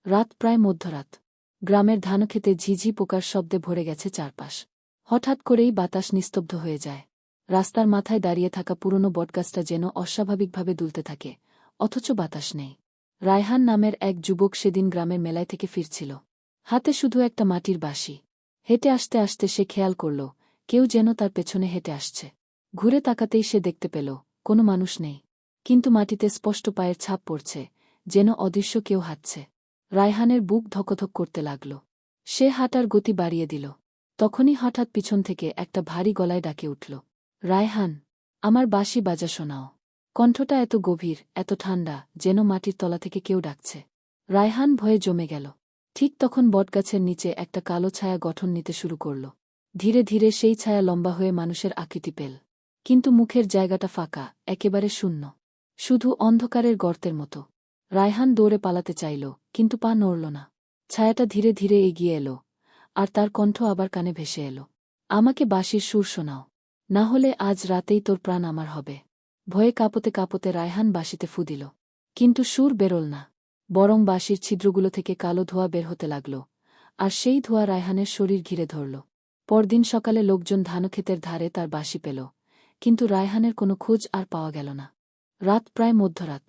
রাত প্রায় মধ্যরাত। গ্রামের ধানক্ষেতে ঝিঝি পোকার শব্দে ভরে গেছে চারপাশ। হঠাৎ করেই বাতাস নিস্তব্ধ হয়ে যায়। রাস্তার মাথায় দাঁড়িয়ে থাকা পুরনো বটগাছটা যেন অস্বাভাবিকভাবে দুলতে থাকে, অথচ বাতাস নেই। রায়হান নামের এক যুবক সেদিন গ্রামের মেলায় থেকে ফিরছিল। হাতে শুধু একটা মাটির বাঁশি। হেঁটে আসতে আসতে সে খেয়াল করল, কেউ যেন তার পেছনে হেঁটে আসছে। ঘুরে তাকাতেই সে দেখতে পেল, কোনো মানুষ নেই। কিন্তু মাটিতে স্পষ্ট পায়ের ছাপ পড়ছে, যেন অদৃশ্য কেউ হাঁটছে। রায়হানের বুক ধকধক করতে লাগল। সে হাঁটার গতি বাড়িয়ে দিল। তখনই হঠাৎ পিছন থেকে একটা ভারী গলায় ডাকে উঠল, রায়হান, আমার বাঁশি বাজা শোনাও। কণ্ঠটা এত গভীর, এত ঠান্ডা, যেন মাটির তলা থেকে কেউ ডাকছে। রায়হান ভয়ে জমে গেল। ঠিক তখন বটগাছের নিচে একটা কালো ছায়া গঠন নিতে শুরু করল। ধীরে ধীরে সেই ছায়া লম্বা হয়ে মানুষের আকৃতি পেল। কিন্তু মুখের জায়গাটা ফাঁকা, একেবারে শূন্য। শুধু অন্ধকারের গর্তের মতো। রায়হান দৌড়ে পালাতে চাইল, কিন্তু পা নড়ল না। ছায়াটা ধীরে ধীরে এগিয়ে এলো, আর তার কণ্ঠ আবার কানে ভেসে এলো, আমাকে বাঁশির সুর শোনাও, না হলে আজ রাতেই তোর প্রাণ আমার হবে। ভয়ে কাঁপতে কাঁপতে রায়হান বাঁশিতে ফু দিল। কিন্তু সুর বেরোল না, বরং বাঁশির ছিদ্রগুলো থেকে কালো ধোঁয়া বের হতে লাগল, আর সেই ধোঁয়া রায়হানের শরীর ঘিরে ধরল। পরদিন সকালে লোকজন ধানক্ষেতের ধারে তার বাঁশি পেল, কিন্তু রায়হানের কোনো খোঁজ আর পাওয়া গেল না। রাত প্রায় মধ্যরাত।